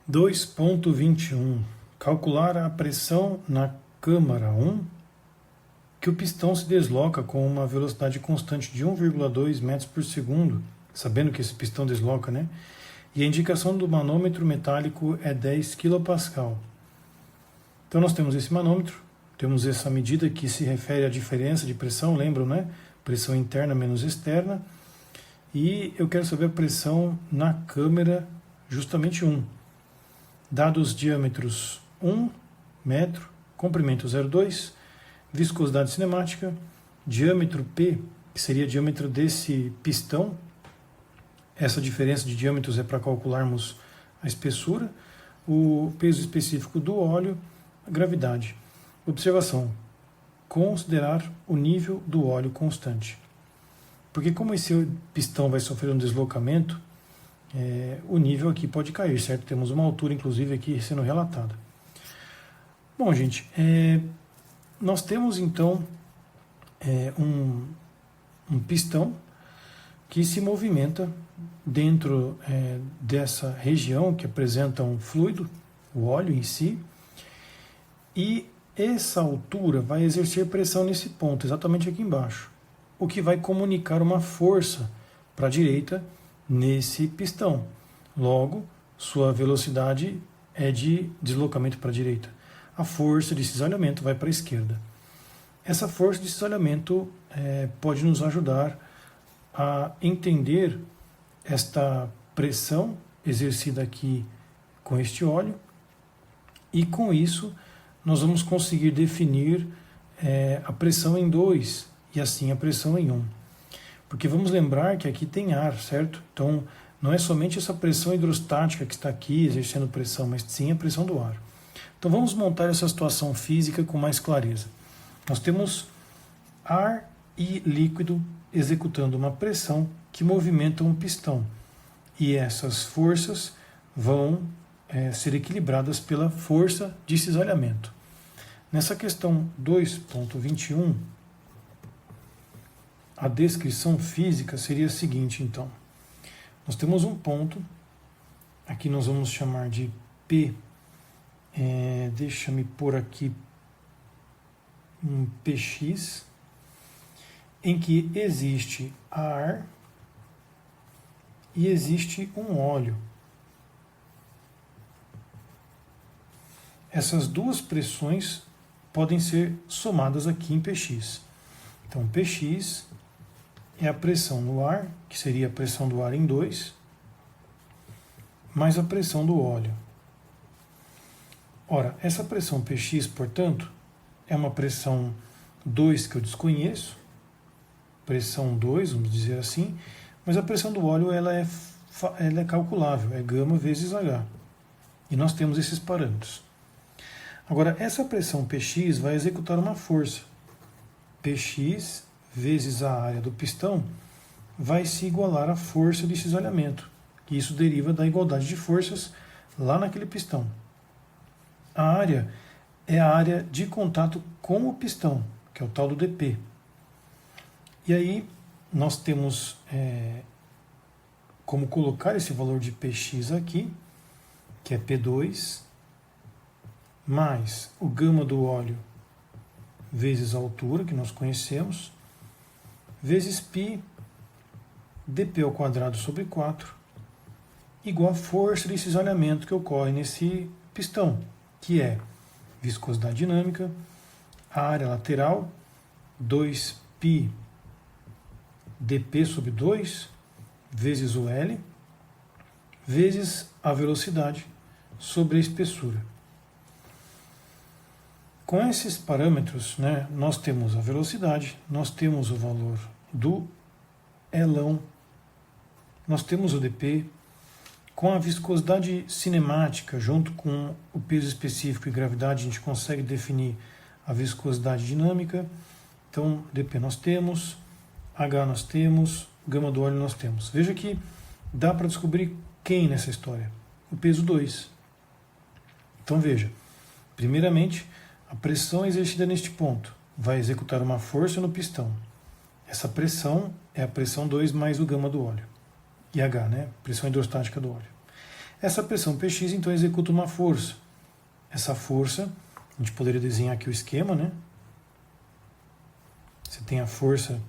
2.21. Calcular a pressão na câmara 1, que o pistão se desloca com uma velocidade constante de 1,2 metros por segundo, sabendo que esse pistão desloca, né? E a indicação do manômetro metálico é 10 kPa. Então nós temos esse manômetro, temos essa medida que se refere à diferença de pressão, lembram, né? Pressão interna menos externa. E eu quero saber a pressão na câmara justamente 1. Dados diâmetros 1 metro, comprimento 0,2, viscosidade cinemática, diâmetro P, que seria o diâmetro desse pistão. Essa diferença de diâmetros é para calcularmos a espessura, o peso específico do óleo, a gravidade. Observação: considerar o nível do óleo constante. Porque como esse pistão vai sofrer um deslocamento, o nível aqui pode cair, certo? Temos uma altura, inclusive, aqui sendo relatada. Bom, gente, nós temos então um pistão que se movimenta dentro dessa região que apresenta um fluido, o óleo em si, e essa altura vai exercer pressão nesse ponto, exatamente aqui embaixo, o que vai comunicar uma força para a direita nesse pistão. Logo, sua velocidade é de deslocamento para a direita. A força de cisalhamento vai para a esquerda. Essa força de cisalhamento pode nos ajudar a entender esta pressão exercida aqui com este óleo, e com isso nós vamos conseguir definir a pressão em 2 e assim a pressão em 1. Porque vamos lembrar que aqui tem ar, certo? Então não é somente essa pressão hidrostática que está aqui exercendo pressão, mas sim a pressão do ar. Então vamos montar essa situação física com mais clareza. Nós temos ar e líquido executando uma pressão que movimenta um pistão. E essas forças vão ser equilibradas pela força de cisalhamento. Nessa questão 2.21, a descrição física seria a seguinte, então. Nós temos um ponto, aqui nós vamos chamar de P, deixa-me pôr aqui um PX, em que existe ar e existe um óleo. Essas duas pressões podem ser somadas aqui em PX. Então, PX é a pressão no ar, que seria a pressão do ar em 2, mais a pressão do óleo. Ora, essa pressão PX, portanto, é uma pressão 2 que eu desconheço, pressão 2, vamos dizer assim, mas a pressão do óleo ela é calculável, é γ vezes H. E nós temos esses parâmetros. Agora, essa pressão PX vai executar uma força. PX vezes a área do pistão vai se igualar à força de cisalhamento. E isso deriva da igualdade de forças lá naquele pistão. A área é a área de contato com o pistão, que é o tal do dP. E aí nós temos como colocar esse valor de Px aqui, que é P2, mais o γ do óleo vezes a altura, que nós conhecemos, vezes π dp ao quadrado sobre 4, igual a força de cisalhamento que ocorre nesse pistão, que é viscosidade dinâmica, a área lateral, 2π dp sobre 2, vezes o L, vezes a velocidade sobre a espessura. Com esses parâmetros, né, nós temos a velocidade, nós temos o valor do L, nós temos o dP, com a viscosidade cinemática, junto com o peso específico e gravidade, a gente consegue definir a viscosidade dinâmica. Então, dP nós temos, H nós temos, γ do óleo nós temos. Veja que dá para descobrir quem nessa história? O peso 2. Então veja, primeiramente, a pressão exercida neste ponto vai executar uma força no pistão. Essa pressão é a pressão 2 mais o γ do óleo. e H, né? Pressão hidrostática do óleo. Essa pressão Px, então, executa uma força. Essa força, a gente poderia desenhar aqui o esquema, né? Você tem a força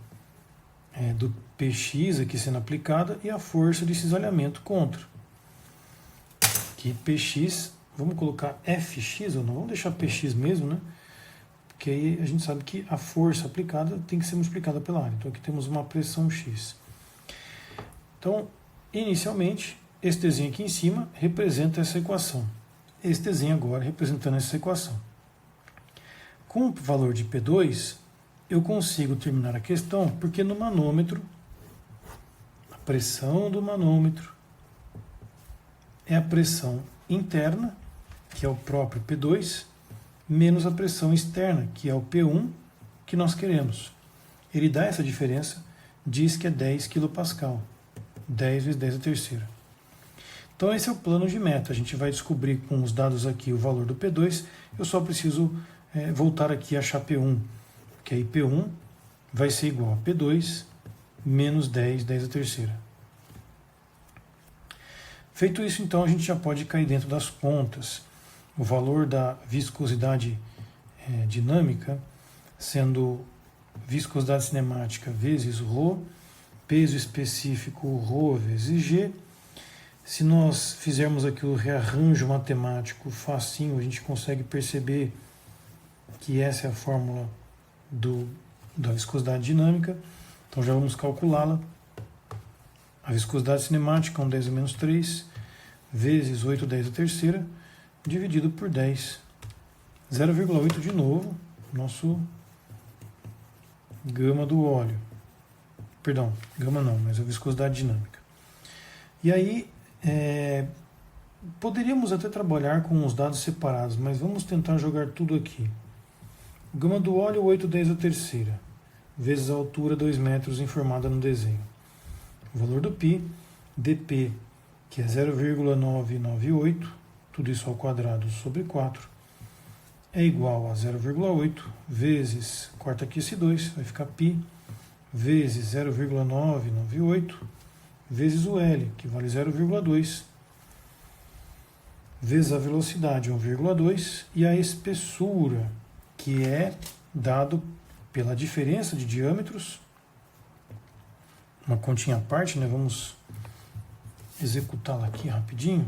do Px aqui sendo aplicada e a força de cisalhamento contra. Que Px, vamos colocar Fx ou não? Vamos deixar Px mesmo, né? Porque aí a gente sabe que a força aplicada tem que ser multiplicada pela área. Então aqui temos uma pressão X. Então, inicialmente, esse desenho aqui em cima representa essa equação. Esse desenho agora representando essa equação. Com o valor de P2, eu consigo terminar a questão, porque no manômetro, a pressão do manômetro é a pressão interna, que é o próprio P2, menos a pressão externa, que é o P1, que nós queremos. Ele dá essa diferença, diz que é 10 kPa, 10 vezes 10 a terceira. Então esse é o plano de meta. A gente vai descobrir com os dados aqui o valor do P2, eu só preciso voltar aqui e achar P1, que aí P1 vai ser igual a P2 menos 10, 10 a terceira. Feito isso, então, a gente já pode cair dentro das contas. O valor da viscosidade dinâmica, sendo viscosidade cinemática vezes ρ, peso específico ρ vezes G. Se nós fizermos aqui o rearranjo matemático facinho, a gente consegue perceber que essa é a fórmula da viscosidade dinâmica. Então já vamos calculá-la. A viscosidade cinemática, 1 10 a menos 3, vezes 8 10 a terceira, dividido por 10. 0,8 de novo, nosso gama do óleo. Perdão, gama não, mas a viscosidade dinâmica. E aí, poderíamos até trabalhar com os dados separados, mas vamos tentar jogar tudo aqui. O gama do óleo, 8 10 a terceira, vezes a altura 2 metros informada no desenho. O valor do π, dp, que é 0,998, tudo isso ao quadrado sobre 4, é igual a 0,8 vezes, corta aqui esse 2, vai ficar π, vezes 0,998, vezes o L, que vale 0,2, vezes a velocidade, 1,2, e a espessura, que é dado pela diferença de diâmetros, uma continha à parte, né? Vamos executá-la aqui rapidinho.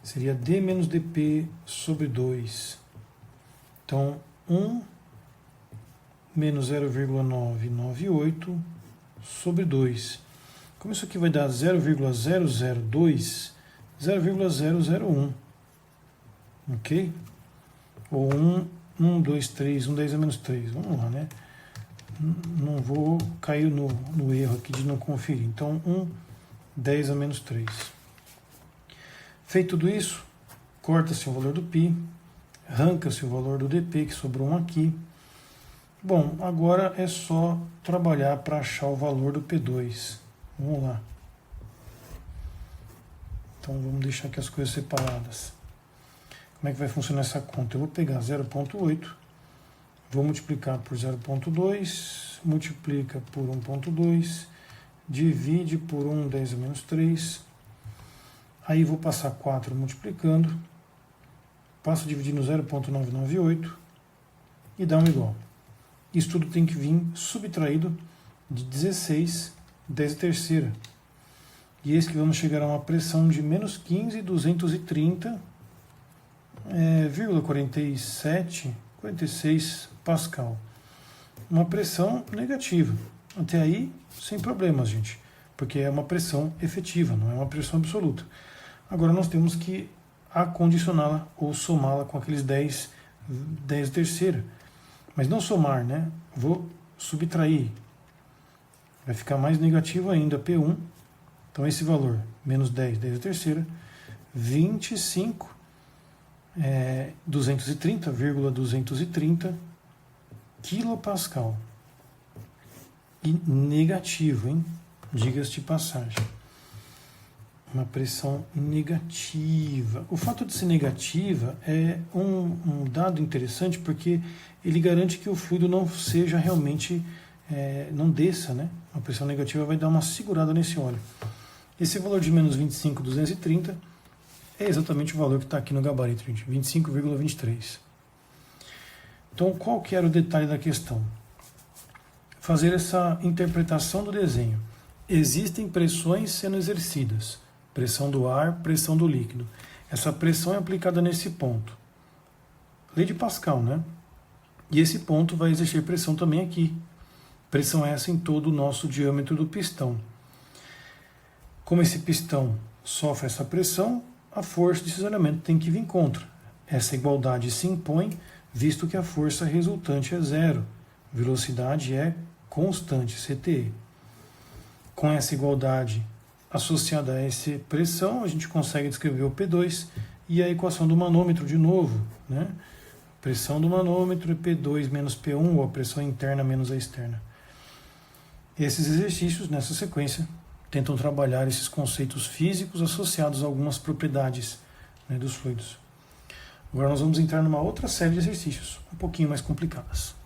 Seria d menos dp sobre 2. Então, 1 menos 0,998 sobre 2. Como isso aqui vai dar 0,002, 0,001. Ok? Ou 1, 2, 3, 1 10 a menos 3. Vamos lá, né? Não vou cair no erro aqui de não conferir. Então, 1, 10 a menos 3. Feito tudo isso, corta-se o valor do π, arranca-se o valor do dp, que sobrou 1 aqui. Bom, agora é só trabalhar para achar o valor do P2. Vamos lá. Então, vamos deixar aqui as coisas separadas. Como é que vai funcionar essa conta? Eu vou pegar 0,8, vou multiplicar por 0,2, multiplica por 1,2, divide por 1, 10 a menos 3. Aí vou passar 4 multiplicando, passo a dividir no 0,998 e dá um igual. Isso tudo tem que vir subtraído de 16, 10 a terceira. E esse que vamos chegar a uma pressão de menos 15.230,47, 46 Pascal. Uma pressão negativa. Até aí, sem problemas, gente. Porque é uma pressão efetiva, não é uma pressão absoluta. Agora nós temos que acondicioná-la ou somá-la com aqueles 10 a terceira. Mas não somar, né? Vou subtrair. Vai ficar mais negativo ainda, P1. Então esse valor, menos 10, 10 a terceira, 25, 230,230 quilopascal. E negativo, hein? Diga-se de passagem. Uma pressão negativa. O fato de ser negativa é um dado interessante porque ele garante que o fluido não seja realmente, não desça, né? A pressão negativa vai dar uma segurada nesse óleo. Esse valor de menos 25,230 é exatamente o valor que está aqui no gabarito, gente, 25,23. Então, qual que era o detalhe da questão? Fazer essa interpretação do desenho. Existem pressões sendo exercidas. Pressão do ar, pressão do líquido. Essa pressão é aplicada nesse ponto. Lei de Pascal, né? E esse ponto vai exercer pressão também aqui. Pressão essa em todo o nosso diâmetro do pistão. Como esse pistão sofre essa pressão, a força de cisalhamento tem que vir contra. Essa igualdade se impõe, visto que a força resultante é zero. Velocidade é constante, CTE. Com essa igualdade associada a essa pressão, a gente consegue descrever o P2 e a equação do manômetro de novo, né? Pressão do manômetro é P2 menos P1, ou a pressão interna menos a externa. Esses exercícios, nessa sequência, tentam trabalhar esses conceitos físicos associados a algumas propriedades, né, dos fluidos. Agora nós vamos entrar numa outra série de exercícios, um pouquinho mais complicadas.